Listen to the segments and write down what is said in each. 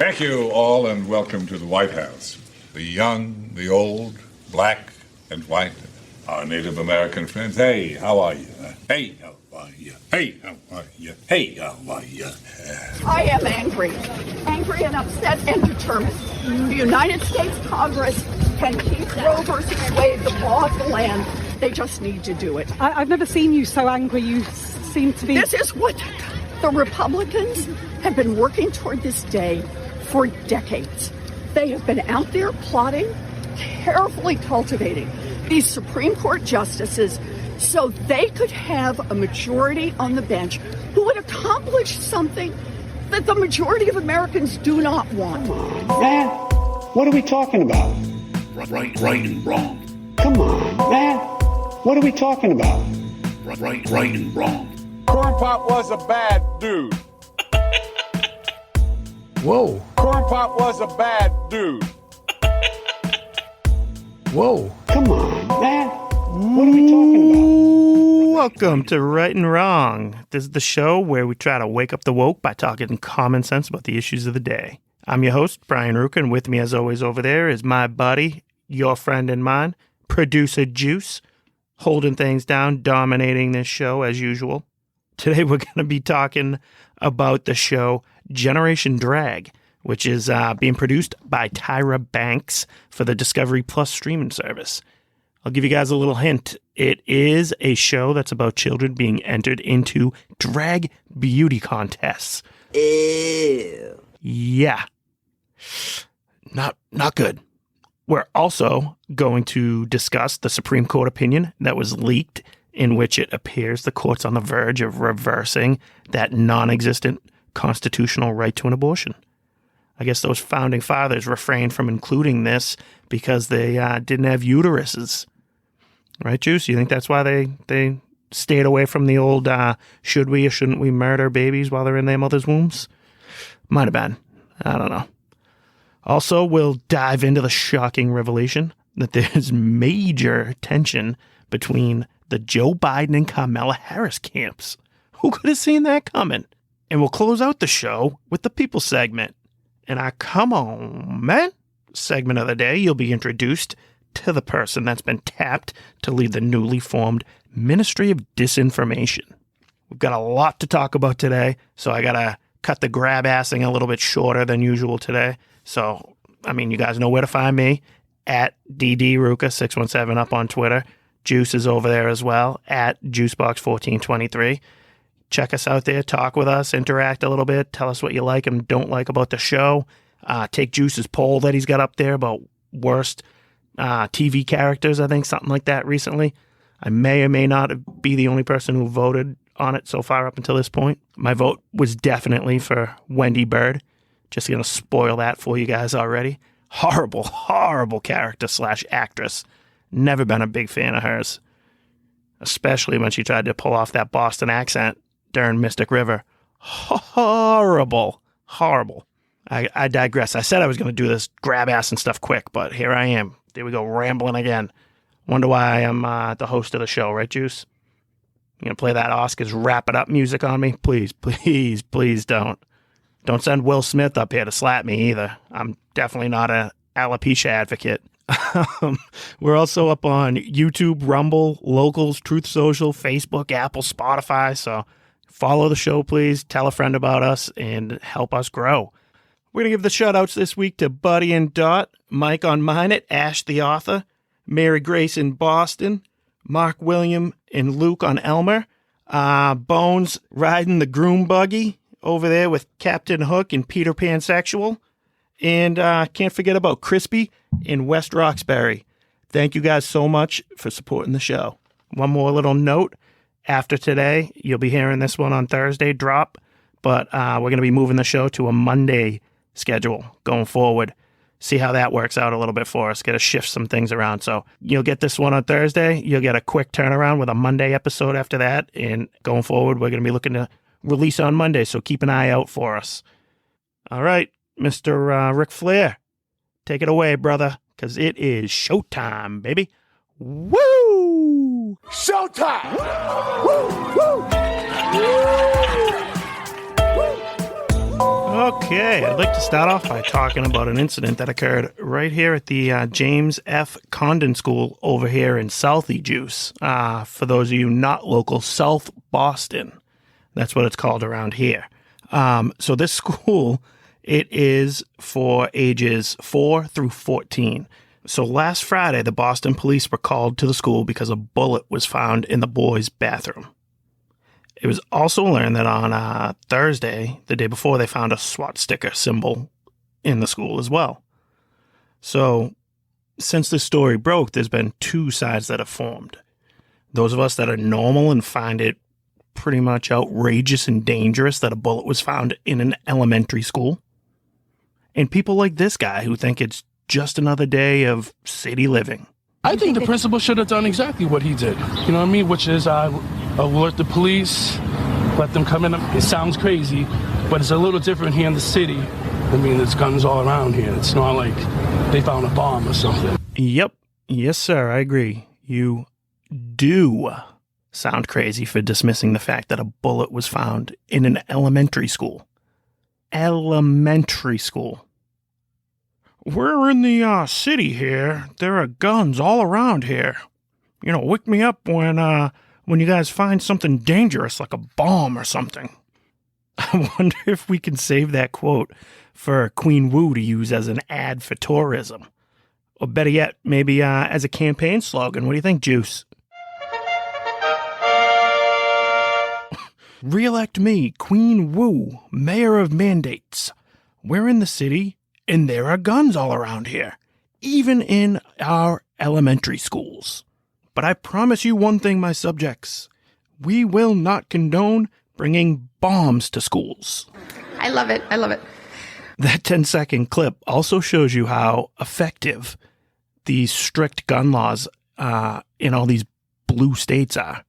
Thank you all and welcome to the White House. The young, the old, black and white, our Native American friends. Hey, how are you? Hey, how are you? Hey, how are you? Hey, how are you? I am angry and upset and determined. The United States Congress can keep Roe versus Wade, the law of the land. They just need to do it. I've never seen you so angry. You seem to be... This is what the Republicans have been working toward this day for decades. They have been out there plotting, carefully cultivating these Supreme Court justices so they could have a majority on the bench who would accomplish something that the majority of Americans do not want. Come on, man. What are we talking about? Right and wrong. Come on, man. What are we talking about? Right and wrong. Corn Pop was a bad dude. Whoa. Corn Pop was a bad dude. Whoa. Come on, man. What are we talking about? Welcome to Right and Wrong. This is the show where we try to wake up the woke by talking common sense about the issues of the day. I'm your host, Brian Ruka, and with me as always over there is my buddy, your friend and mine, Producer Juice, holding things down, dominating this show as usual. Today we're going to be talking about the show Generation Drag, which is being produced by Tyra Banks for the Discovery Plus streaming service. I'll give you guys a little hint. It is a show that's about children being entered into drag beauty contests. Ew. Yeah. Not good. We're also going to discuss the Supreme Court opinion that was leaked, in which it appears the court's on the verge of reversing that non-existent constitutional right to an abortion. I guess those founding fathers refrained from including this because they didn't have uteruses. Right, Juice? You think that's why they stayed away from the old should we or shouldn't we murder babies while they're in their mother's wombs? Might have been. I don't know. Also, we'll dive into the shocking revelation that there's major tension between the Joe Biden and Kamala Harris camps. Who could have seen that coming? And we'll close out the show with the people segment. In our Come On, Man segment of the day, you'll be introduced to the person that's been tapped to lead the newly formed Ministry of Disinformation. We've got a lot to talk about today, so I got to cut the grab-assing a little bit shorter than usual today. So, I mean, you guys know where to find me, at DDRuka617 up on Twitter. Juice is over there as well, at Juicebox1423. Check us out there, talk with us, interact a little bit, tell us what you like and don't like about the show. Take Juice's poll that he's got up there about worst TV characters, I think, something like that recently. I may or may not be the only person who voted on it so far up until this point. My vote was definitely for Wendy Bird. Just going to spoil that for you guys already. Horrible, horrible character / actress. Never been a big fan of hers, especially when she tried to pull off that Boston accent during Mystic River. Horrible. Horrible. I digress. I said I was going to do this grab ass and stuff quick, but here I am. There we go, rambling again. Wonder why I'm the host of the show, right, Juice? You going to play that Oscars Wrap It Up music on me? Please, please, please don't. Don't send Will Smith up here to slap me either. I'm definitely not a alopecia advocate. We're also up on YouTube, Rumble, Locals, Truth Social, Facebook, Apple, Spotify. So follow the show, please. Tell a friend about us and help us grow. We're going to give the shout-outs this week to Buddy and Dot, Mike on Mine It, Ash the Author, Mary Grace in Boston, Mark William and Luke on Elmer, Bones riding the groom buggy over there with Captain Hook and Peter Pansexual, and can't forget about Crispy in West Roxbury. Thank you guys so much for supporting the show. One more little note. After today, you'll be hearing this one on Thursday drop, but we're going to be moving the show to a Monday schedule going forward. See how that works out a little bit for us. Got to shift some things around. So you'll get this one on Thursday. You'll get a quick turnaround with a Monday episode after that. And going forward, we're going to be looking to release on Monday. So keep an eye out for us. All right, Mr. Ric Flair, take it away, brother, because it is showtime, baby. Woo! Showtime! Woo! Woo! All Okay, I'd like to start off by talking about an incident that occurred right here at the James F Condon School over here in Southie Juice. For those of you not local, South Boston. That's what it's called around here. So this school, it is for ages 4 through 14. So last Friday, the Boston police were called to the school because a bullet was found in the boys' bathroom. It was also learned that on Thursday, the day before, they found a SWAT sticker symbol in the school as well. So since this story broke, there's been two sides that have formed. Those of us that are normal and find it pretty much outrageous and dangerous that a bullet was found in an elementary school. And people like this guy who think it's just another day of city living. I think the principal should have done exactly what he did. You know what I mean? Which is alert the police, let them come in. It sounds crazy, but it's a little different here in the city. I mean, there's guns all around here. It's not like they found a bomb or something. Yep. Yes, sir. I agree. You do sound crazy for dismissing the fact that a bullet was found in an elementary school. Elementary school. We're in the city here. There are guns all around here. You know, wake me up when you guys find something dangerous like a bomb or something. I wonder if we can save that quote for Queen Wu to use as an ad for tourism. Or better yet, maybe as a campaign slogan. What do you think, Juice? Re-elect me, Queen Wu, mayor of mandates. We're in the city, and there are guns all around here, even in our elementary schools. But I promise you one thing, my subjects. We will not condone bringing bombs to schools. I love it. I love it. That 10-second clip also shows you how effective these strict gun laws in all these blue states are.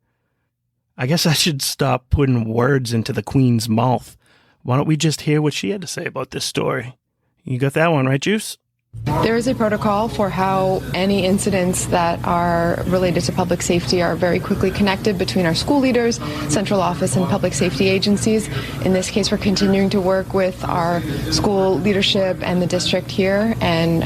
I guess I should stop putting words into the Queen's mouth. Why don't we just hear what she had to say about this story? You got that one, right, Juice? There is a protocol for how any incidents that are related to public safety are very quickly connected between our school leaders, central office, and public safety agencies. In this case, we're continuing to work with our school leadership and the district here and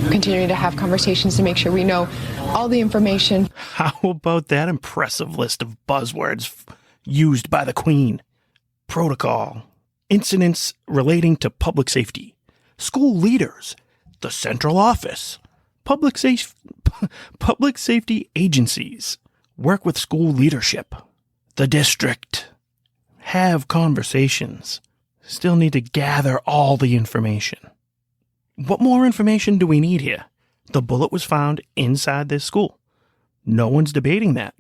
continuing to have conversations to make sure we know all the information. How about that impressive list of buzzwords used by the Queen? Protocol, incidents relating to public safety, school leaders, the central office, public safety agencies, work with school leadership, the district, have conversations, still need to gather all the information. What more information do we need here? The bullet was found inside this school. No one's debating that.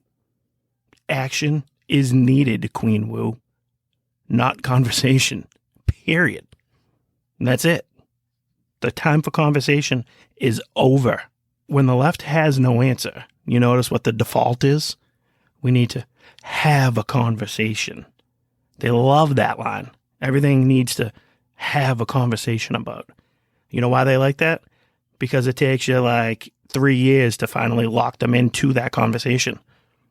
Action is needed, Queen Wu, not conversation, period. And that's it. The time for conversation is over. When the left has no answer, you notice what the default is? We need to have a conversation. They love that line. Everything needs to have a conversation about. You know why they like that? Because it takes you like 3 years to finally lock them into that conversation.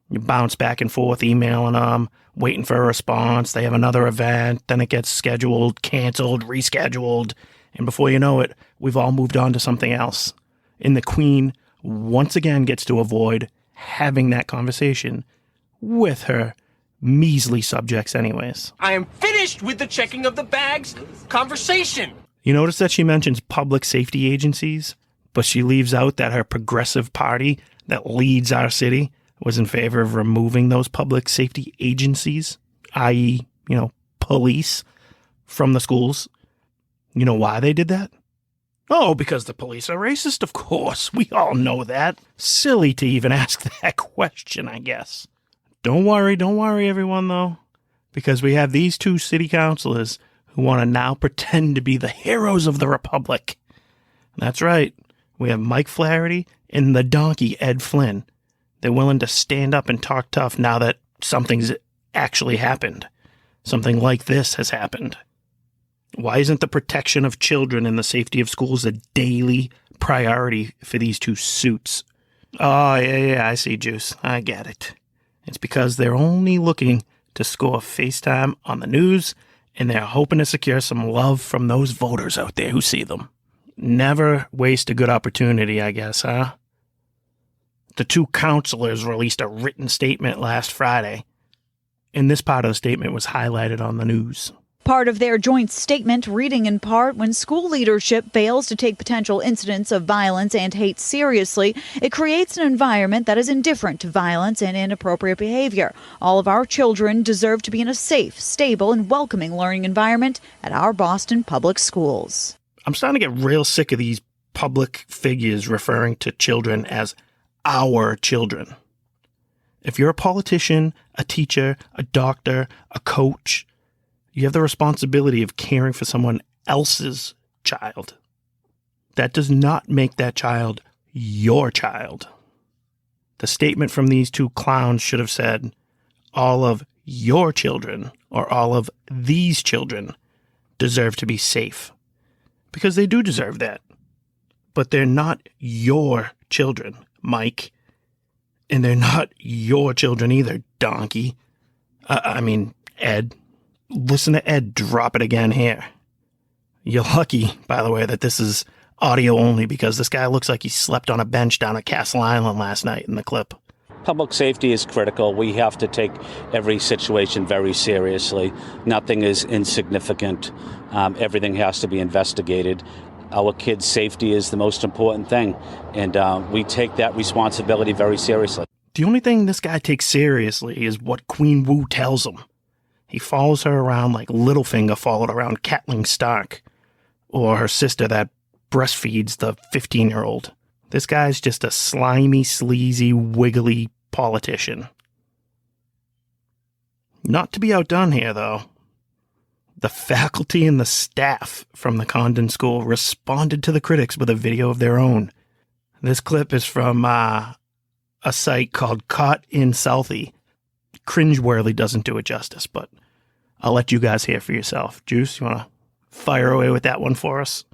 You bounce back and forth, emailing them, waiting for a response. They have another event, then it gets scheduled, canceled, rescheduled. And before you know it, we've all moved on to something else. And the Queen once again gets to avoid having that conversation with her measly subjects anyways. I am finished with the checking of the bags conversation. You notice that she mentions public safety agencies, but she leaves out that her progressive party that leads our city was in favor of removing those public safety agencies, i.e., police, from the schools. You know why they did that? Oh, because the police are racist, of course. We all know that. Silly to even ask that question, I guess. Don't worry, everyone, though. Because we have these two city councilors who want to now pretend to be the heroes of the Republic. That's right. We have Mike Flaherty and the donkey Ed Flynn. They're willing to stand up and talk tough now that something's actually happened. Something like this has happened. Why isn't the protection of children and the safety of schools a daily priority for these two suits? Oh, yeah, I see, Juice. I get it. It's because they're only looking to score FaceTime on the news and they're hoping to secure some love from those voters out there who see them. Never waste a good opportunity, I guess, huh? The two counselors released a written statement last Friday, and this part of the statement was highlighted on the news. Part of their joint statement reading in part, when school leadership fails to take potential incidents of violence and hate seriously, it creates an environment that is indifferent to violence and inappropriate behavior. All of our children deserve to be in a safe, stable, and welcoming learning environment at our Boston public schools. I'm starting to get real sick of these public figures referring to children as our children. If you're a politician, a teacher, a doctor, a coach, you have the responsibility of caring for someone else's child. That does not make that child your child. The statement from these two clowns should have said, all of your children or all of these children deserve to be safe. Because they do deserve that. But they're not your children, Mike. And they're not your children either, donkey. Ed. Listen to Ed drop it again here. You're lucky, by the way, that this is audio only because this guy looks like he slept on a bench down at Castle Island last night in the clip. Public safety is critical. We have to take every situation very seriously. Nothing is insignificant. Everything has to be investigated. Our kids' safety is the most important thing, and we take that responsibility very seriously. The only thing this guy takes seriously is what Queen Wu tells him. He follows her around like Littlefinger followed around Catelyn Stark, or her sister that breastfeeds the 15-year-old. This guy's just a slimy, sleazy, wiggly politician. Not to be outdone here, though. The faculty and the staff from the Condon School responded to the critics with a video of their own. This clip is from a site called Caught in Southie. Cringeworthy doesn't do it justice, but I'll let you guys hear for yourself. Juice, you want to fire away with that one for us?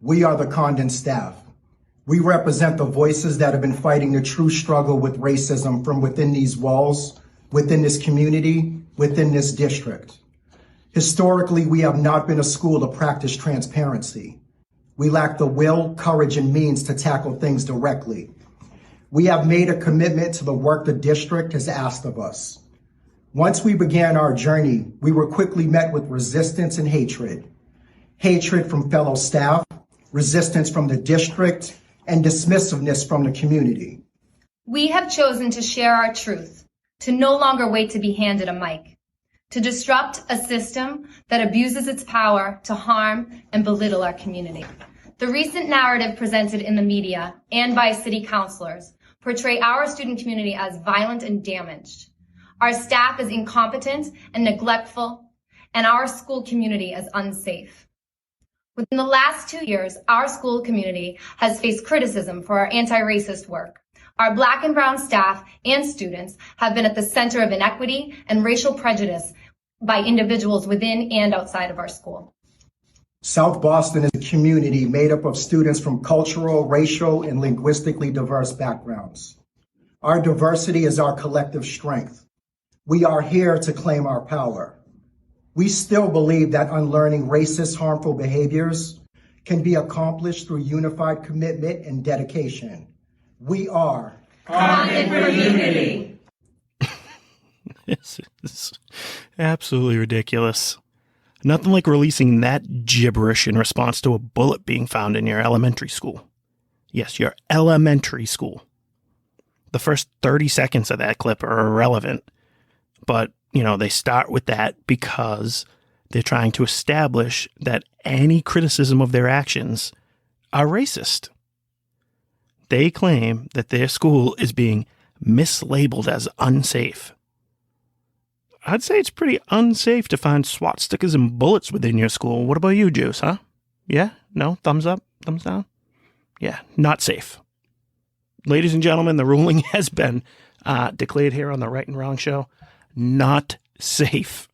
We are the Condon staff. We represent the voices that have been fighting the true struggle with racism from within these walls, within this community, within this district. Historically, we have not been a school to practice transparency. We lack the will, courage, and means to tackle things directly. We have made a commitment to the work the district has asked of us. Once we began our journey, we were quickly met with resistance and hatred. Hatred from fellow staff, resistance from the district, and dismissiveness from the community. We have chosen to share our truth, to no longer wait to be handed a mic, to disrupt a system that abuses its power to harm and belittle our community. The recent narrative presented in the media and by city councilors portray our student community as violent and damaged. Our staff is incompetent and neglectful, and our school community is unsafe. Within the last 2 years, our school community has faced criticism for our anti-racist work. Our Black and brown staff and students have been at the center of inequity and racial prejudice by individuals within and outside of our school. South Boston is a community made up of students from cultural, racial, and linguistically diverse backgrounds. Our diversity is our collective strength. We are here to claim our power. We still believe that unlearning racist, harmful behaviors can be accomplished through unified commitment and dedication. We are Condon for Unity. This is absolutely ridiculous. Nothing like releasing that gibberish in response to a bullet being found in your elementary school. Yes, your elementary school. The first 30 seconds of that clip are irrelevant, but, they start with that because they're trying to establish that any criticism of their actions are racist. They claim that their school is being mislabeled as unsafe. I'd say it's pretty unsafe to find SWAT stickers and bullets within your school. What about you, Juice, huh? Yeah? No? Thumbs up? Thumbs down? Yeah, not safe. Ladies and gentlemen, the ruling has been declared here on the Right and Wrong Show. Not safe.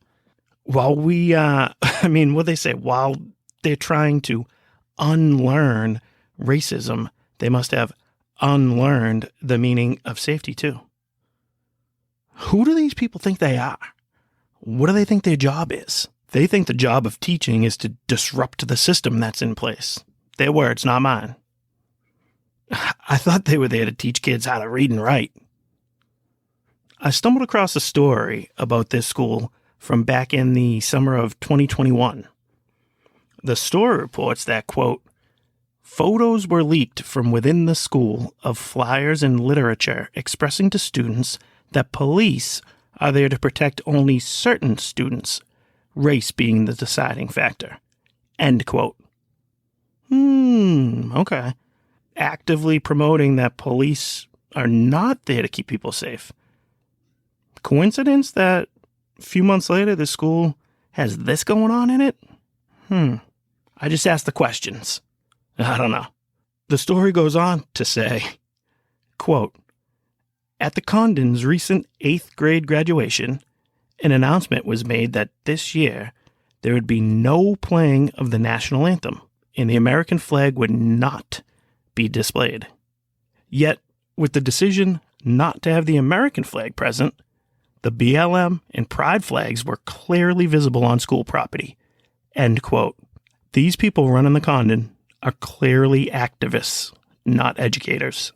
While what they say, while they're trying to unlearn racism, they must have unlearned the meaning of safety too. Who do these people think they are? What do they think their job is? They think the job of teaching is to disrupt the system that's in place. Their words, not mine. I thought they were there to teach kids how to read and write. I stumbled across a story about this school from back in the summer of 2021. The story reports that, quote, photos were leaked from within the school of flyers and literature expressing to students that police are there to protect only certain students, race being the deciding factor. End quote. Okay. Actively promoting that police are not there to keep people safe. Coincidence that a few months later the school has this going on in it? I just asked the questions. I don't know. The story goes on to say, quote, at the Condons' recent 8th grade graduation, an announcement was made that this year there would be no playing of the national anthem and the American flag would not be displayed. Yet, with the decision not to have the American flag present, the BLM and Pride flags were clearly visible on school property. End quote. These people running the Condon are clearly activists, not educators.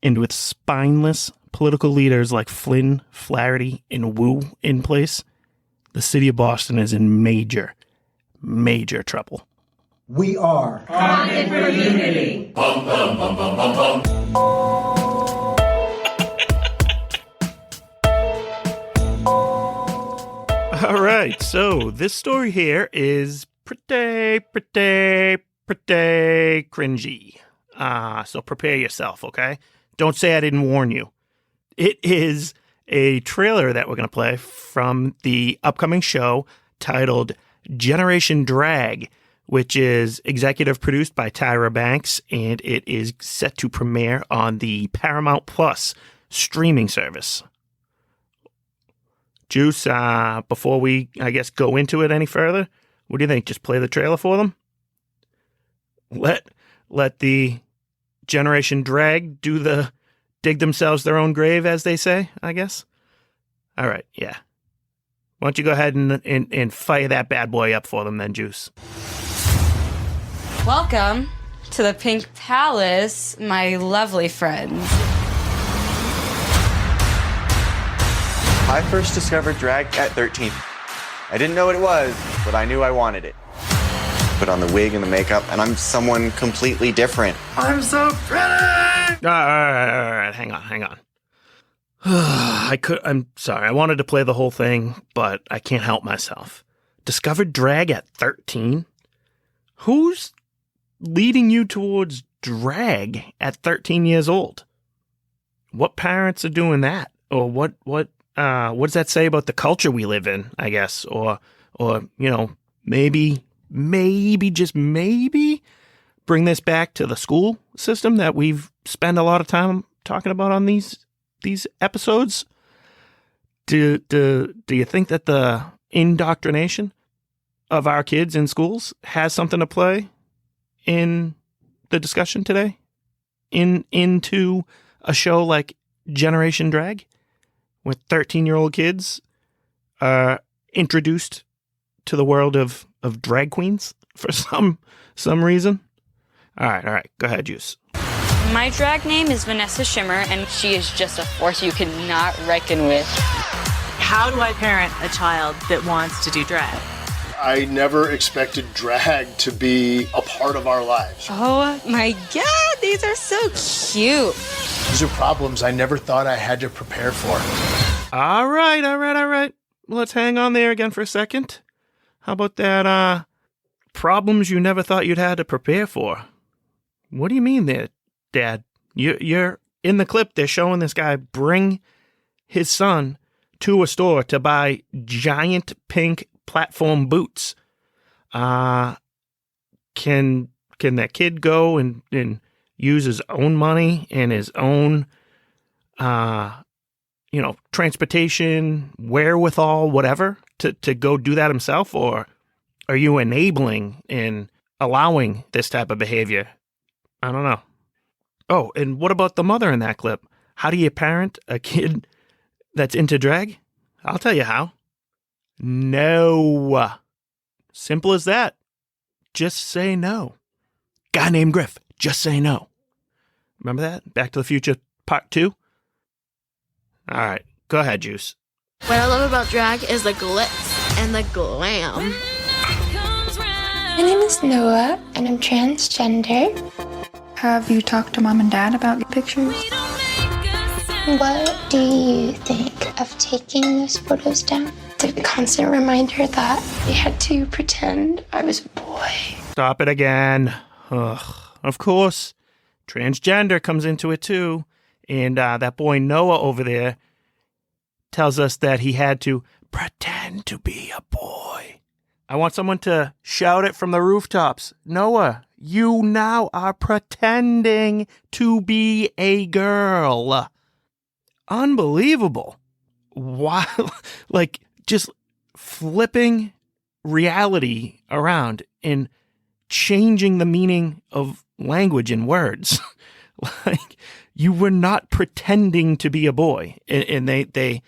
And with spineless political leaders like Flynn, Flaherty, and Wu in place, the city of Boston is in major, major trouble. We are Condon for unity. Bum, bum, bum, bum, bum, bum. All right, so this story here is pretty cringy. So prepare yourself, okay? Don't say I didn't warn you. It is a trailer that we're going to play from the upcoming show titled Generation Drag, which is executive produced by Tyra Banks, and it is set to premiere on the Paramount Plus streaming service. Juice, before we, I guess, go into it any further, what do you think? Just play the trailer for them? Let the Generation Drag dig themselves their own grave, as they say, I guess? All right, yeah. Why don't you go ahead and fire that bad boy up for them then, Juice? Welcome to the Pink Palace, my lovely friends. I first discovered drag at 13. I didn't know what it was, but I knew I wanted it. Put on the wig and the makeup, and I'm someone completely different. I'm so pretty! All right, hang on. I'm sorry, I wanted to play the whole thing, but I can't help myself. Discovered drag at 13? Who's leading you towards drag at 13 years old? What parents are doing that? Or what does that say about the culture we live in, I guess? Or maybe just maybe bring this back to the school system that we've spent a lot of time talking about on these episodes? Do you think that the indoctrination of our kids in schools has something to play in the discussion today? Into a show like Generation Drag, where 13-year-old kids are introduced to the world of drag queens for some reason? All right. Go ahead, Juice. My drag name is Vanessa Shimmer, and she is just a force you cannot reckon with. How do I parent a child that wants to do drag? I never expected drag to be a part of our lives. Oh my God, these are so cute. These are problems I never thought I had to prepare for. All right. Let's hang on there again for a second. How about that, problems you never thought you'd had to prepare for? What do you mean there, Dad? You're in the clip, they're showing this guy bring his son to a store to buy giant pink platform boots. Can that kid go and use his own money and his own, transportation, wherewithal, whatever, to go do that himself? Or are you enabling and allowing this type of behavior? I don't know. Oh, and what about the mother in that clip? How do you parent a kid that's into drag? I'll tell you how. no. Simple as that. Just say no. Guy named Griff, just say no. Remember that? Back to the Future Part 2? All right, go ahead, Juice. What I love about drag is the glitz and the glam. My name is Noah, and I'm transgender. Have you talked to mom and dad about the pictures? What do you think of taking those photos down? The constant reminder that I had to pretend I was a boy. Stop it again. Ugh. Of course, transgender comes into it too. And that boy Noah over there tells us that he had to pretend to be a boy. I want someone to shout it from the rooftops. Noah, you now are pretending to be a girl. Unbelievable. Wow. Like, just flipping reality around and changing the meaning of language and words. Like, you were not pretending to be a boy. And they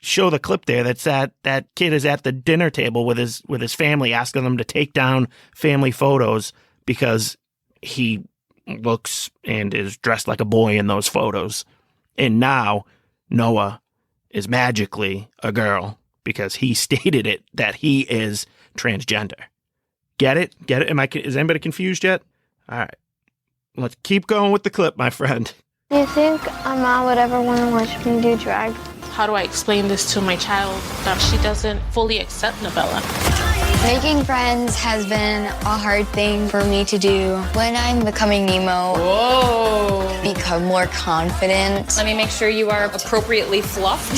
show the clip there that kid is at the dinner table with his family, asking them to take down family photos because he looks and is dressed like a boy in those photos. And now Noah is magically a girl because he stated it that he is transgender. Get it? Get it? Is anybody confused yet? All right. Let's keep going with the clip, my friend. Do you think a mom would ever want to watch me do drag? How do I explain this to my child that she doesn't fully accept Novella? Making friends has been a hard thing for me to do. When I'm becoming Nemo, become more confident. Let me make sure you are appropriately fluffed.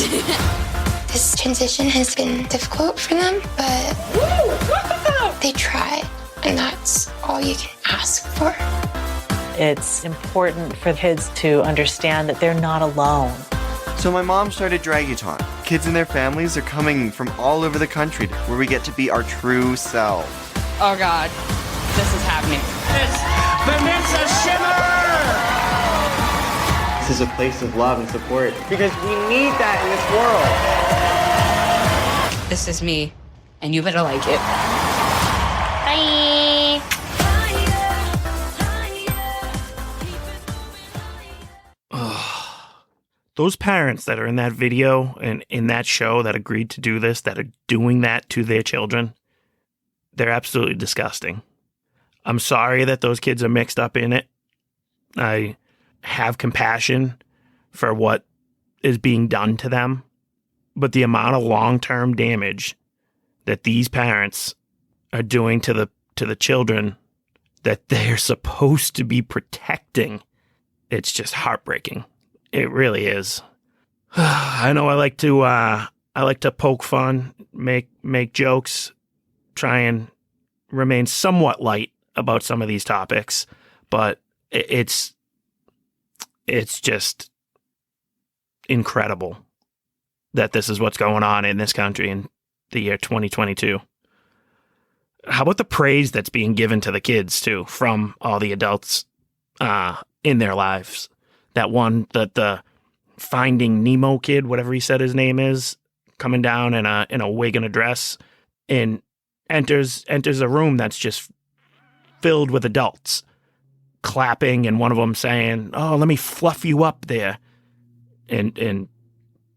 This transition has been difficult for them, but they try, and that's all you can ask for. It's important for kids to understand that they're not alone. So my mom started Draguton. Kids and their families are coming from all over the country where we get to be our true selves. Oh, God. This is happening. It's Vanessa Shimmer! This is a place of love and support because we need that in this world. This is me, and you better like it. Bye! Those parents that are in that video and in that show that agreed to do this, that are doing that to their children, they're absolutely disgusting. I'm sorry that those kids are mixed up in it. I have compassion for what is being done to them, but the amount of long-term damage that these parents are doing to the children that they're supposed to be protecting, it's just heartbreaking. It really is. I know I like to poke fun, make jokes, try and remain somewhat light about some of these topics, but it's just incredible that this is what's going on in this country in the year 2022. How about the praise that's being given to the kids too from all the adults in their lives? That one, the Finding Nemo kid, whatever he said his name is, coming down in a wig and a dress, and enters a room that's just filled with adults, clapping, and one of them saying, "Oh, let me fluff you up there," and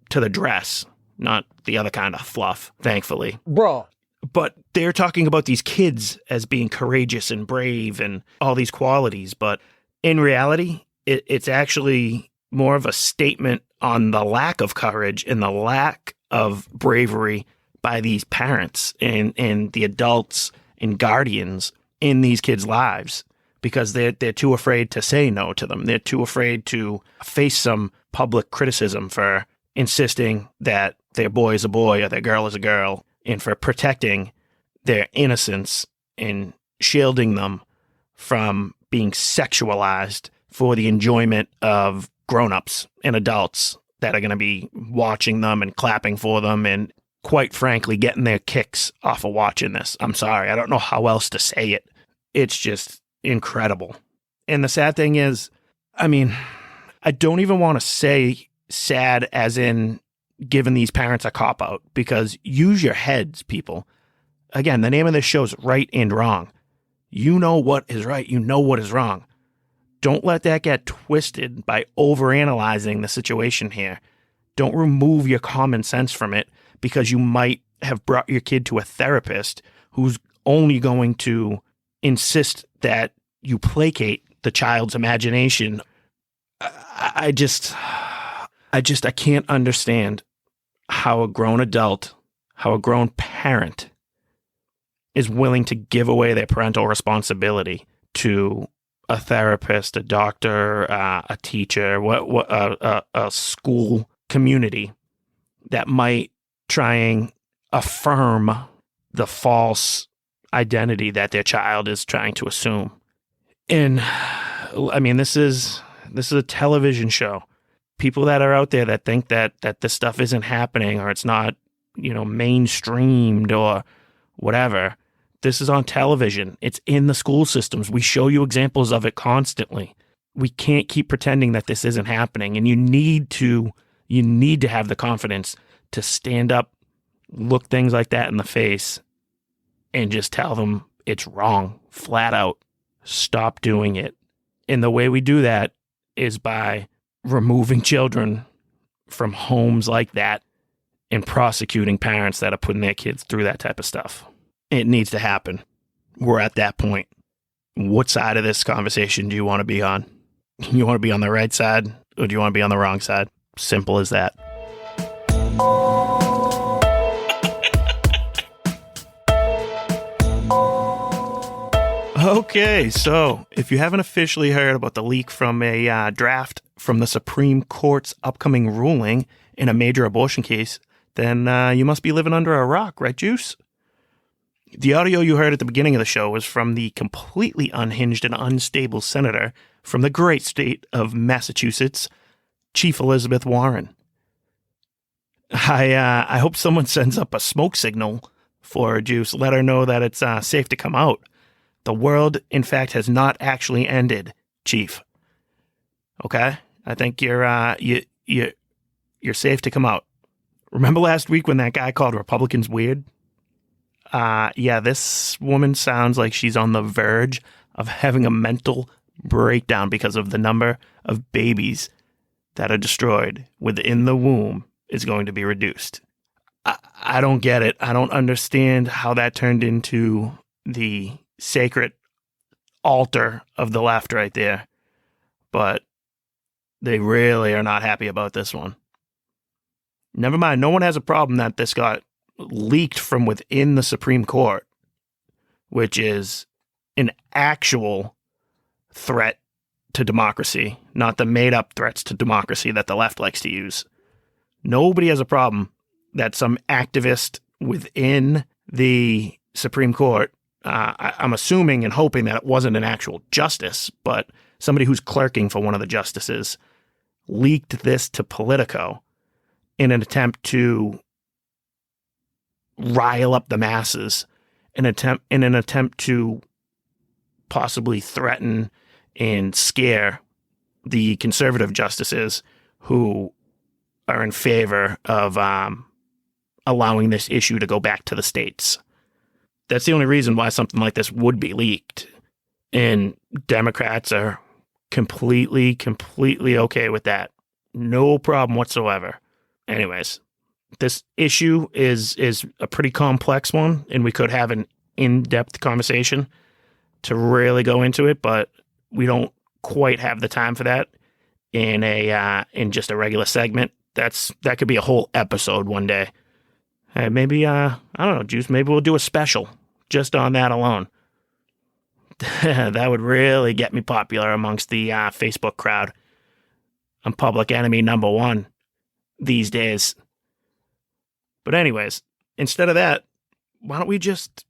to the dress, not the other kind of fluff, thankfully, bro. But they're talking about these kids as being courageous and brave and all these qualities, but in reality, it's actually more of a statement on the lack of courage and the lack of bravery by these parents and the adults and guardians in these kids' lives, because they're too afraid to say no to them. They're too afraid to face some public criticism for insisting that their boy is a boy or their girl is a girl, and for protecting their innocence and shielding them from being sexualized for the enjoyment of grown-ups and adults that are going to be watching them and clapping for them and, quite frankly, getting their kicks off of watching this. I'm sorry. I don't know how else to say it. It's just incredible. And the sad thing is, I mean, I don't even want to say sad as in giving these parents a cop-out, because use your heads, people. Again, the name of this show is Right and Wrong. You know what is right. You know what is wrong. Don't let that get twisted by overanalyzing the situation here. Don't remove your common sense from it because you might have brought your kid to a therapist who's only going to insist that you placate the child's imagination. I can't understand how a grown adult, how a grown parent is willing to give away their parental responsibility to a therapist, a doctor, a teacher, a school community that might try and affirm the false identity that their child is trying to assume. And I mean, this is a television show. People that are out there that think that this stuff isn't happening or it's not, mainstreamed or whatever. This is on television. It's in the school systems. We show you examples of it constantly. We can't keep pretending that this isn't happening. And you need to have the confidence to stand up, look things like that in the face, and just tell them it's wrong, flat out. Stop doing it. And the way we do that is by removing children from homes like that and prosecuting parents that are putting their kids through that type of stuff. It needs to happen. We're at that point. What side of this conversation do you want to be on? You want to be on the right side, or do you want to be on the wrong side? Simple as that. Okay, so if you haven't officially heard about the leak from a draft from the Supreme Court's upcoming ruling in a major abortion case, then you must be living under a rock, right, Juice? The audio you heard at the beginning of the show was from the completely unhinged and unstable senator from the great state of Massachusetts, Chief Elizabeth Warren. I hope someone sends up a smoke signal for Juice. Let her know that it's safe to come out. The world, in fact, has not actually ended, Chief. Okay? I think you're safe to come out. Remember last week when that guy called Republicans weird? Yeah, this woman sounds like she's on the verge of having a mental breakdown because of the number of babies that are destroyed within the womb is going to be reduced. I don't get it. I don't understand how that turned into the sacred altar of the left right there. But they really are not happy about this one. Never mind. No one has a problem that this got leaked from within the Supreme Court, which is an actual threat to democracy, not the made-up threats to democracy that the left likes to use. Nobody has a problem that some activist within the Supreme Court, I'm assuming and hoping that it wasn't an actual justice, but somebody who's clerking for one of the justices, leaked this to Politico in an attempt to rile up the masses, in an attempt to possibly threaten and scare the conservative justices who are in favor of allowing this issue to go back to the states. That's the only reason why something like this would be leaked. And Democrats are completely okay with that. No problem whatsoever. Anyways, this issue is a pretty complex one, and we could have an in-depth conversation to really go into it, but we don't quite have the time for that in just a regular segment. That could be a whole episode one day. Maybe I don't know, Juice. Maybe we'll do a special just on that alone. That would really get me popular amongst the Facebook crowd. I'm public enemy number one these days. But anyways, instead of that, why don't we just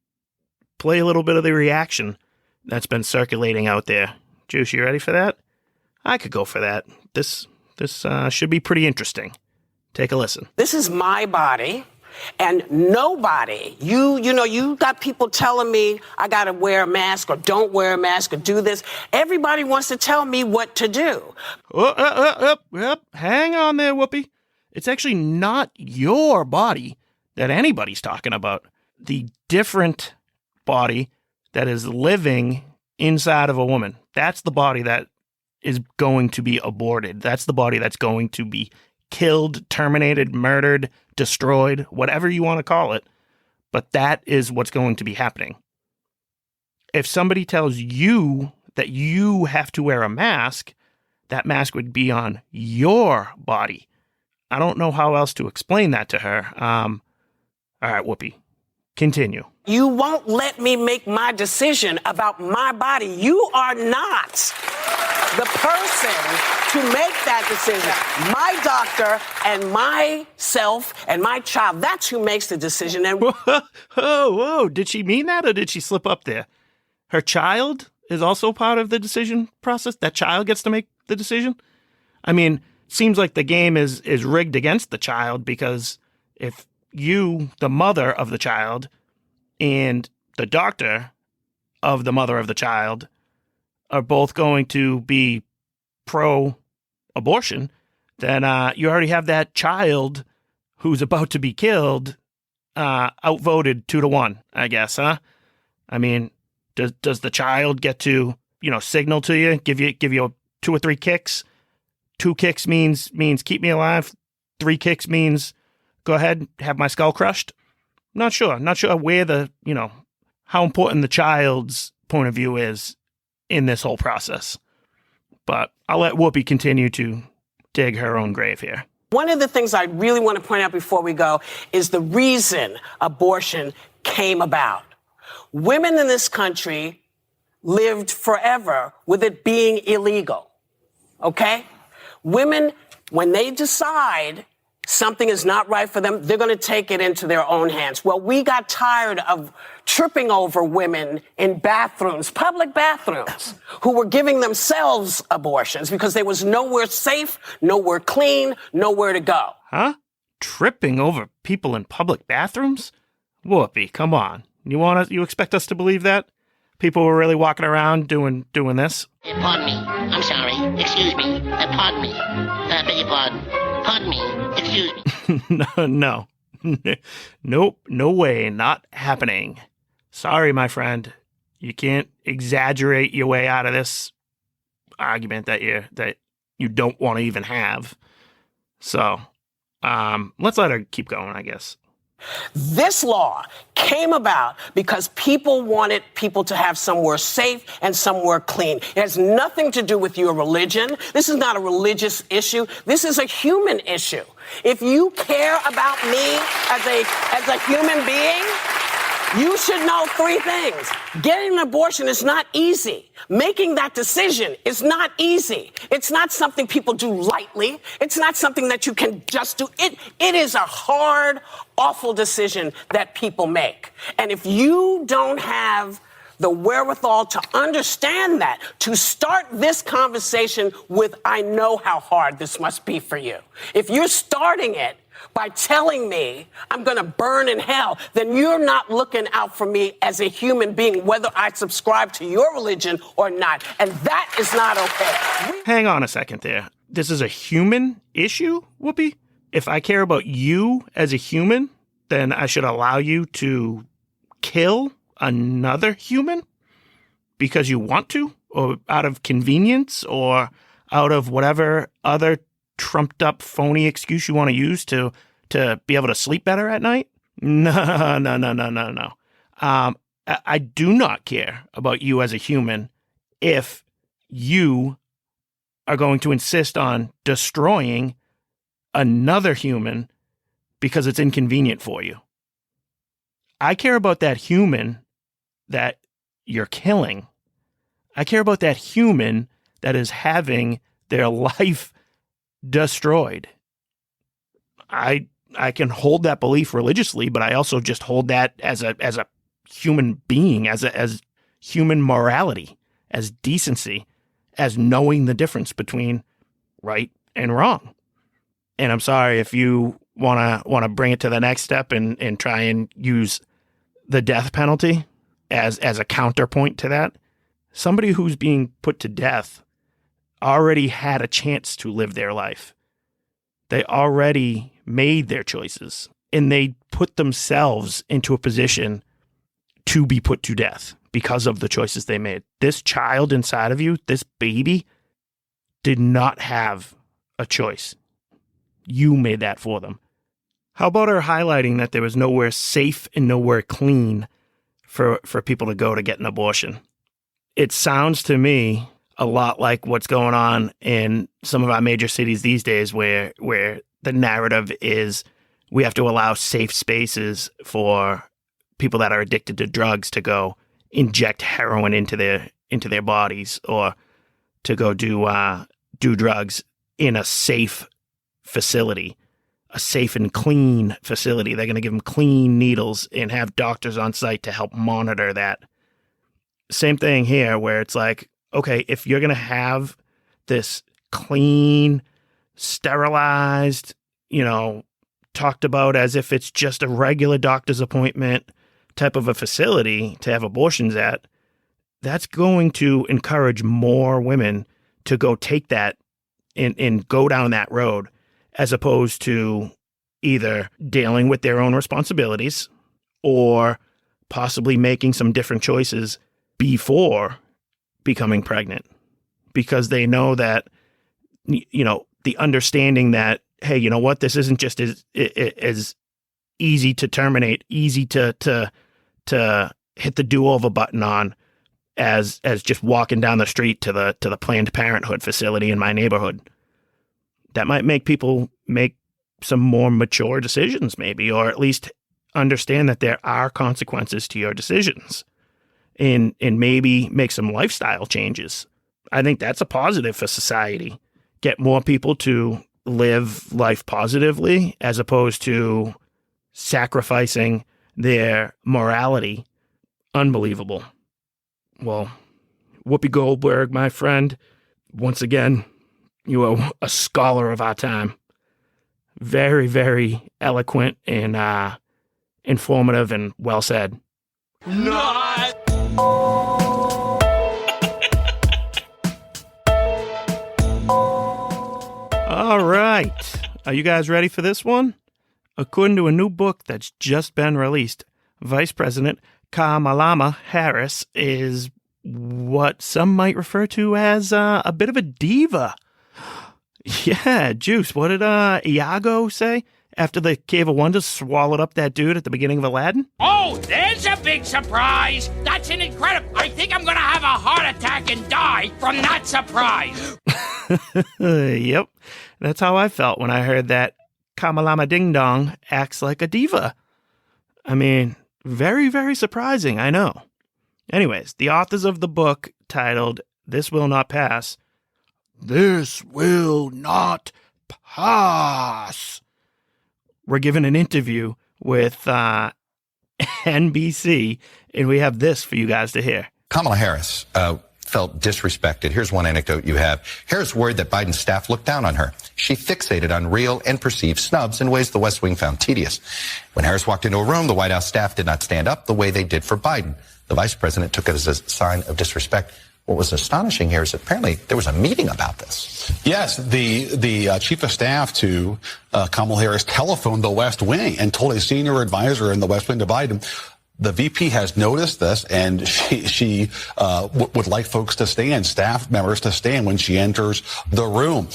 play a little bit of the reaction that's been circulating out there? Juice, you ready for that? I could go for that. This should be pretty interesting. Take a listen. This is my body, and nobody, you got people telling me I got to wear a mask or don't wear a mask or do this. Everybody wants to tell me what to do. Hang on there, Whoopi. It's actually not your body that anybody's talking about. The different body that is living inside of a woman. That's the body that is going to be aborted. That's the body that's going to be killed, terminated, murdered, destroyed, whatever you want to call it. But that is what's going to be happening. If somebody tells you that you have to wear a mask, that mask would be on your body. I don't know how else to explain that to her. All right, Whoopi, continue. You won't let me make my decision about my body. You are not the person to make that decision. My doctor and myself and my child, that's who makes the decision. And whoa, did she mean that or did she slip up there? Her child is also part of the decision process? That child gets to make the decision? I mean, seems like the game is rigged against the child, because if you, the mother of the child, and the doctor of the mother of the child are both going to be pro-abortion, then you already have that child who's about to be killed outvoted 2-1, I guess, huh? I mean, does the child get to, signal to you, give you 2 or 3 kicks? 2 kicks means keep me alive. 3 kicks means go ahead, have my skull crushed. Not sure where how important the child's point of view is in this whole process. But I'll let Whoopi continue to dig her own grave here. one of the things I really want to point out before we go is the reason abortion came about. Women in this country lived forever with it being illegal. Okay? Women, when they decide something is not right for them, they're going to take it into their own hands. Well, we got tired of tripping over women in bathrooms, public bathrooms, who were giving themselves abortions because there was nowhere safe, nowhere clean, nowhere to go. Huh? Tripping over people in public bathrooms? Whoopi, come on. You expect us to believe that? People were really walking around doing this? Pardon me. I'm sorry. Excuse me. Pardon me. Beg your pardon. Pardon me. Excuse me. No. Nope. No way. Not happening. Sorry, my friend. You can't exaggerate your way out of this argument that you don't want to even have. So, let's let her keep going, I guess. This law came about because people wanted people to have somewhere safe and somewhere clean. It has nothing to do with your religion. This is not a religious issue. This is a human issue. If you care about me as a human being, you should know 3 things. Getting an abortion is not easy. Making that decision is not easy. It's not something people do lightly. It's not something that you can just do. It is a hard, awful decision that people make. And if you don't have the wherewithal to understand that, to start this conversation with, I know how hard this must be for you. If you're starting it by telling me I'm going to burn in hell, then you're not looking out for me as a human being, whether I subscribe to your religion or not. And that is not okay. Hang on a second there. This is a human issue, Whoopi? If I care about you as a human, then I should allow you to kill another human because you want to, or out of convenience, or out of whatever other trumped up phony excuse you want to use to be able to sleep better at night? No. I do not care about you as a human if you are going to insist on destroying another human because it's inconvenient for you. I care about that human that you're killing. I care about that human that is having their life destroyed. I can hold that belief religiously, but I also just hold that as a human being, as human morality, as decency, as knowing the difference between right and wrong. And I'm sorry if you want to bring it to the next step and try and use the death penalty as a counterpoint to that. Somebody who's being put to death already had a chance to live their life. They already made their choices, and they put themselves into a position to be put to death because of the choices they made. This child inside of you, this baby, did not have a choice. You made that for them. How about her highlighting that there was nowhere safe and nowhere clean for people to go to get an abortion? It sounds to me a lot like what's going on in some of our major cities these days, where the narrative is we have to allow safe spaces for people that are addicted to drugs to go inject heroin into their bodies, or to go do drugs in a safe facility, a safe and clean facility. They're going to give them clean needles and have doctors on site to help monitor that. Same thing here, where it's like, okay, if you're going to have this clean, sterilized, talked about as if it's just a regular doctor's appointment type of a facility to have abortions at, that's going to encourage more women to go take that and go down that road, as opposed to either dealing with their own responsibilities or possibly making some different choices before becoming pregnant, because they know that, the understanding that, hey, you know what, this isn't just as easy to terminate, easy to hit the do-over button on as just walking down the street to the Planned Parenthood facility in my neighborhood. That might make people make some more mature decisions, maybe, or at least understand that there are consequences to your decisions, and maybe make some lifestyle changes. I think that's a positive for society. Get more people to live life positively, as opposed to sacrificing their morality. Unbelievable. Well, Whoopi Goldberg, my friend, once again, you are a scholar of our time. Very, very eloquent and informative and well said. Not. All right. Are you guys ready for this one? According to a new book that's just been released, Vice President Kamala Harris is what some might refer to as a bit of a diva. Yeah, Juice, what did Iago say after the Cave of Wonders swallowed up that dude at the beginning of Aladdin? Oh, there's a big surprise. That's an incredible. I think I'm going to have a heart attack and die from that surprise. Yep, that's how I felt when I heard that Kamalama Ding Dong acts like a diva. I mean, very, very surprising, I know. Anyways, the authors of the book, titled This Will Not Pass, This Will Not Pass, were given an interview with NBC, and we have this for you guys to hear. Kamala Harris felt disrespected. Here's one anecdote you have. Harris worried that Biden's staff looked down on her. She fixated on real and perceived snubs in ways the West Wing found tedious. When Harris walked into a room, the White House staff did not stand up the way they did for Biden. The vice president took it as a sign of disrespect. What was astonishing here is apparently there was a meeting about this. Yes, the chief of staff to Kamala Harris telephoned the West Wing and told a senior advisor in the West Wing to Biden, the VP has noticed this, and she would like folks to stand, staff members to stand when she enters the room.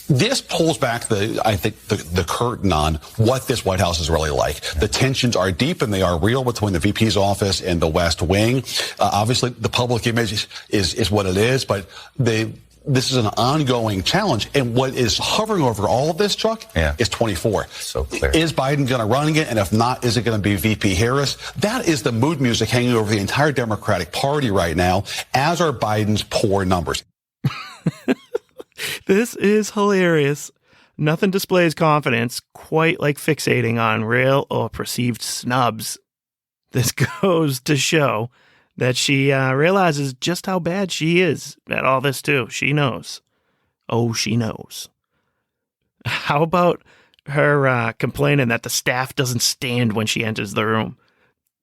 This pulls back the curtain on what this White House is really like. The tensions are deep and they are real between the VP's office and the West Wing. Obviously, the public image is what it is, but this is an ongoing challenge. And what is hovering over all of this, Chuck, is 24. So clear. Is Biden going to run again? And if not, is it going to be VP Harris? That is the mood music hanging over the entire Democratic Party right now, as are Biden's poor numbers. This is hilarious. Nothing displays confidence quite like fixating on real or perceived snubs. This goes to show that she realizes just how bad she is at all this, too. She knows. Oh, she knows. How about her complaining that the staff doesn't stand when she enters the room?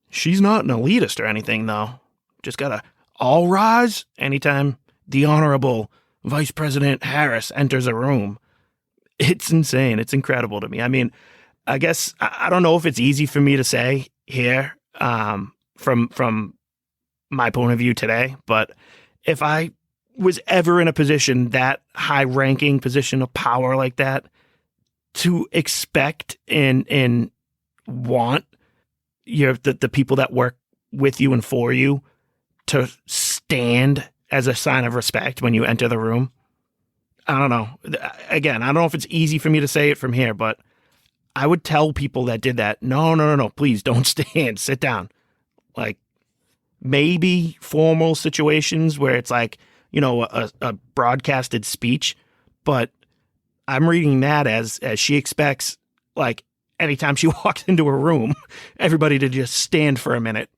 She's not an elitist or anything, though. Just gotta all rise anytime the Honorable Vice President Harris enters a room. It's insane. It's incredible to me. I mean, I guess I don't know if it's easy for me to say here from my point of view today, but if I was ever in a position, that high-ranking position of power like that, to expect and want the people that work with you and for you to stand as a sign of respect when you enter the room. I don't know. Again, I don't know if it's easy for me to say it from here, but I would tell people that did that, no, please don't stand, sit down. Like, maybe formal situations where it's like, a broadcasted speech, but I'm reading that as she expects, like, anytime she walks into a room, everybody to just stand for a minute.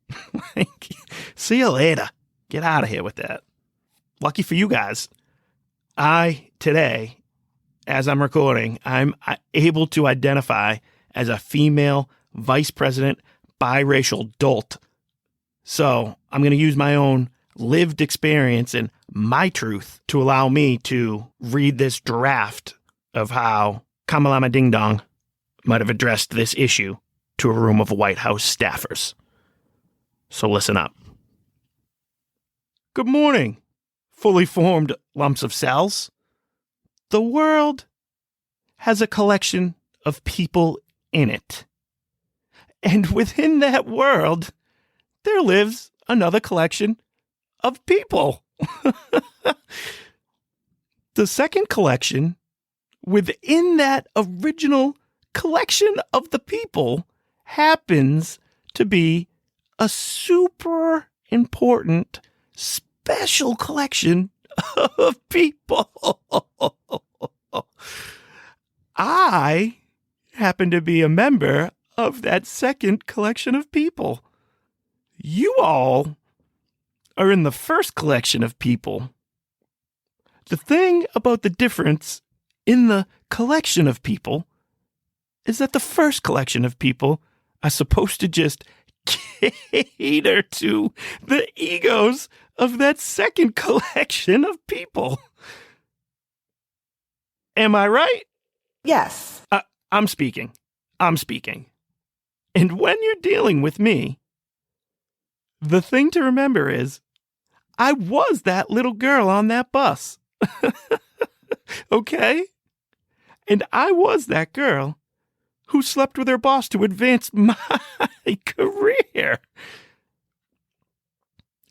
Like, see you later. Get out of here with that. Lucky for you guys, today, as I'm recording, I'm able to identify as a female vice president biracial dolt. So I'm going to use my own lived experience and my truth to allow me to read this draft of how Kamalama Ding Dong might have addressed this issue to a room of White House staffers. So listen up. Good morning, fully formed lumps of cells. The world has a collection of people in it. And within that world, there lives another collection of people. The second collection within that original collection of the people happens to be a super important special collection of people. I happen to be a member of that second collection of people. You all are in the first collection of people. The thing about the difference in the collection of people is that the first collection of people are supposed to just cater to the egos of that second collection of people. Am I right? Yes. I'm speaking. And when you're dealing with me, the thing to remember is I was that little girl on that bus. Okay? And I was that girl who slept with her boss to advance my career.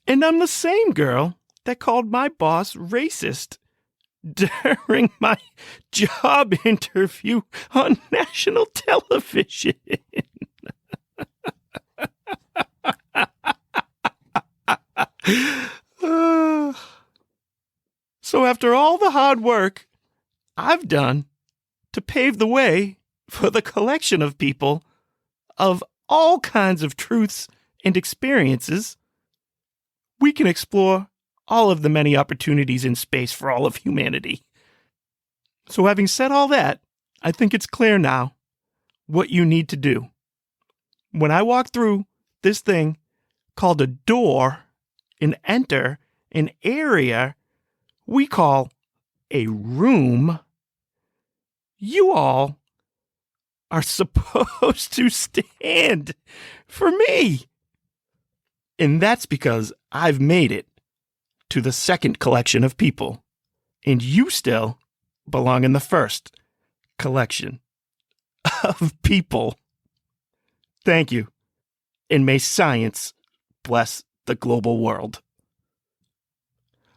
And I'm the same girl that called my boss racist during my job interview on national television. So after all the hard work I've done to pave the way for the collection of people of all kinds of truths and experiences, we can explore all of the many opportunities in space for all of humanity. So having said all that, I think it's clear now what you need to do. When I walk through this thing called a door and enter an area we call a room, you all are supposed to stand for me. And that's because I've made it to the second collection of people, and you still belong in the first collection of people. Thank you, and may science bless the global world.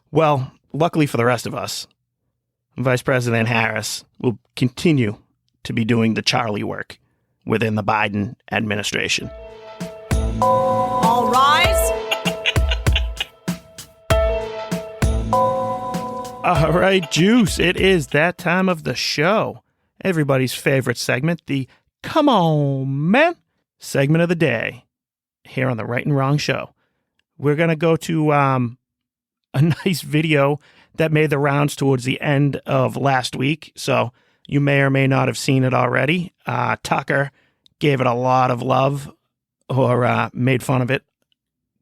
Well, luckily for the rest of us, Vice President Harris will continue to be doing the Charlie work within the Biden administration. All rise. All right, Juice, it is that time of the show. Everybody's favorite segment, the Come On, Man segment of the day here on the Right and Wrong Show. We're going to go to a nice video that made the rounds towards the end of last week. So you may or may not have seen it already. Tucker gave it a lot of love or made fun of it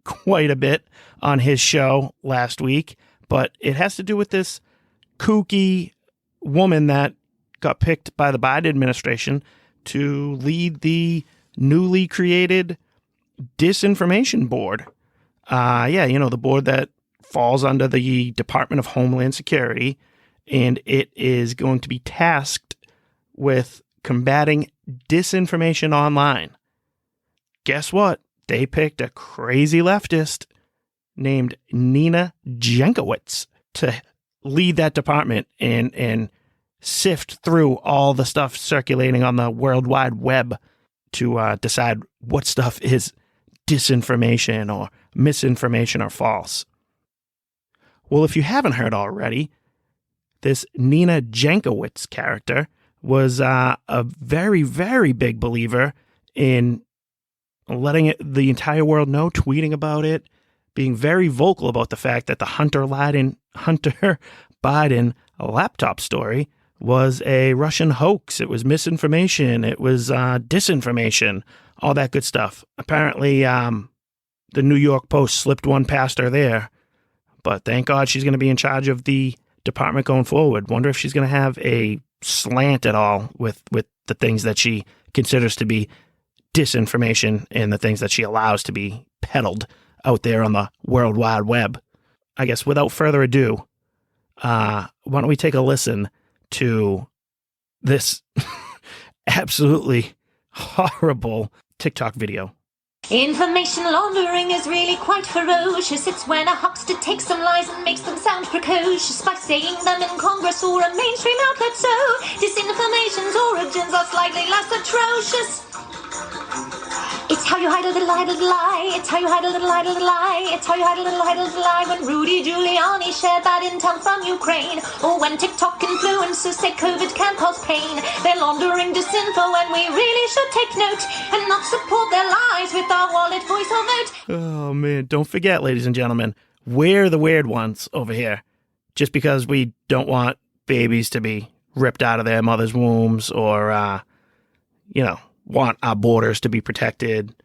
quite a bit on his show last week. But it has to do with this kooky woman that got picked by the Biden administration to lead the newly created Disinformation Board. The board that falls under the Department of Homeland Security, and it is going to be tasked with combating disinformation online. Guess what? They picked a crazy leftist named Nina Jankowicz to lead that department and sift through all the stuff circulating on the World Wide Web to decide what stuff is disinformation or misinformation or false. Well, if you haven't heard already, this Nina Jankowicz character was a very, very big believer in letting the entire world know, tweeting about it, being very vocal about the fact that the Hunter Biden laptop story was a Russian hoax. It was misinformation. It was disinformation, all that good stuff. Apparently, the New York Post slipped one past her there, but thank God she's going to be in charge of the department going forward. Wonder if she's going to have a slant at all with the things that she considers to be disinformation and the things that she allows to be peddled out there on the World Wide Web. I guess without further ado, why don't we take a listen to this absolutely horrible TikTok video. Information laundering is really quite ferocious. It's when a huckster takes some lies and makes them sound precocious by saying them in Congress or a mainstream outlet. So disinformation's origins are slightly less atrocious. It's how you hide a little lie. It's how you hide a little lie. It's how you hide a little lie. When Rudy Giuliani shared bad intel from Ukraine, or when TikTok influencers say COVID can cause pain, they're laundering disinfo and we really should take note and not support their lies with our wallet, voice or vote. Oh man, don't forget, ladies and gentlemen, we're the weird ones over here. Just because we don't want babies to be ripped out of their mother's wombs or, want our borders to be protected,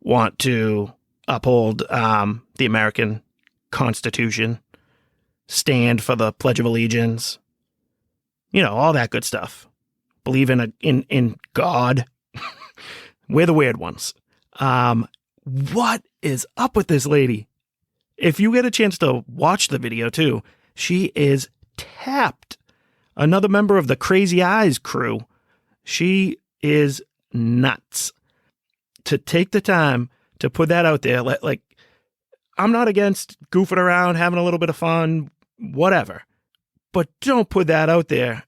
want to uphold the American Constitution, stand for the Pledge of Allegiance, all that good stuff. Believe in God. We're the weird ones. What is up with this lady? If you get a chance to watch the video too, she is tapped. Another member of the Crazy Eyes crew. She is nuts to take the time to put that out there. Like, I'm not against goofing around, having a little bit of fun, whatever, but don't put that out there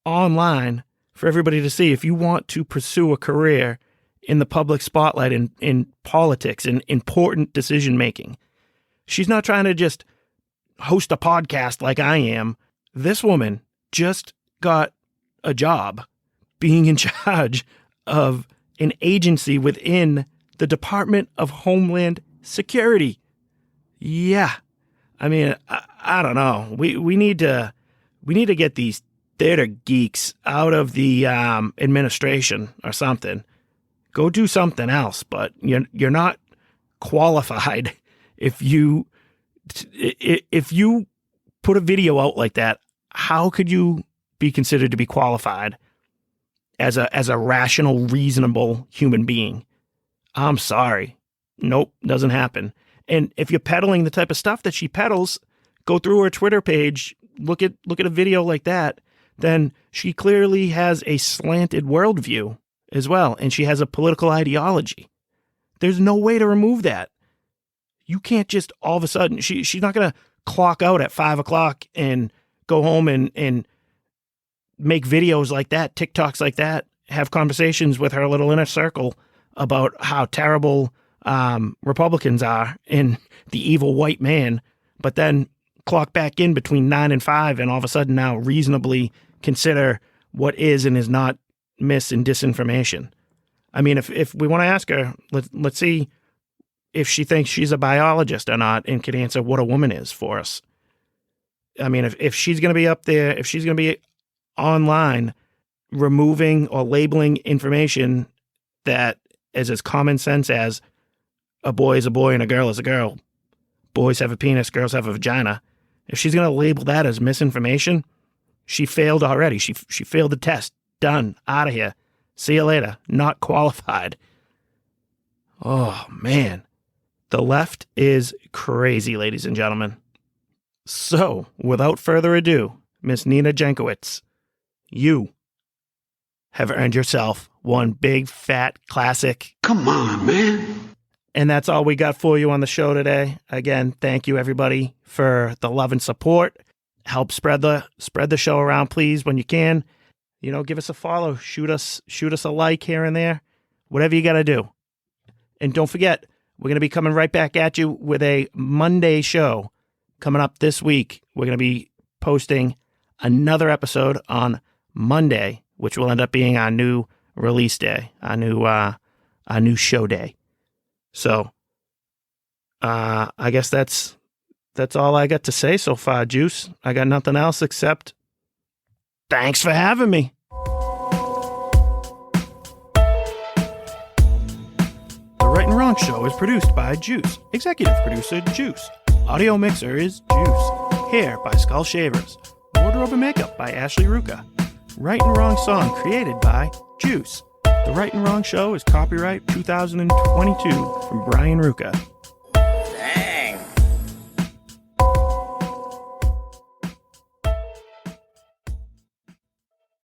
online for everybody to see. If you want to pursue a career in the public spotlight, in politics, in important decision making, she's not trying to just host a podcast like I am. This woman just got a job being in charge of an agency within the Department of Homeland Security. Yeah. I mean, I don't know. We need to get these theater geeks out of the administration or something. Go do something else, but you're not qualified if you put a video out like that. How could you be considered to be qualified as a rational, reasonable human being? I'm sorry. Nope, doesn't happen. And if you're peddling the type of stuff that she peddles, go through her Twitter page, look at a video like that, then she clearly has a slanted worldview as well, and she has a political ideology. There's no way to remove that. You can't just all of a sudden, she's not going to clock out at 5 o'clock and go home and make videos like that, TikToks like that, have conversations with her little inner circle about how terrible Republicans are and the evil white man, but then clock back in between 9 and 5 and all of a sudden now reasonably consider what is and is not mis and disinformation. I mean, if we want to ask her, let's see if she thinks she's a biologist or not and can answer what a woman is for us. I mean, if she's going to be up there, if she's going to be online removing or labeling information that is as common sense as a boy is a boy and a girl is a girl, boys have a penis, girls have a vagina, if she's going to label that as misinformation, She failed already. She failed the test. Done. Out of here. See you later. Not qualified. Oh, man. The left is crazy, ladies and gentlemen. So, without further ado, Miss Nina Jankowicz, you have earned yourself one big, fat, classic. Come on, man. And that's all we got for you on the show today. Again, thank you, everybody, for the love and support. Help spread the show around, please, when you can. You know, give us a follow. Shoot us a like here and there. Whatever you got to do. And don't forget, we're going to be coming right back at you with a Monday show coming up this week. We're going to be posting another episode on Monday, which will end up being our new release day, our new show day. So, I guess that's all I got to say so far, Juice. I got nothing else except thanks for having me. The Right and Wrong Show is produced by Juice. Executive producer, Juice. Audio mixer is Juice. Hair by Skull Shavers. Wardrobe and makeup by Ashley Ruka. Right and Wrong song created by Juice. The Right and Wrong Show is copyright 2022 from Brian Ruka.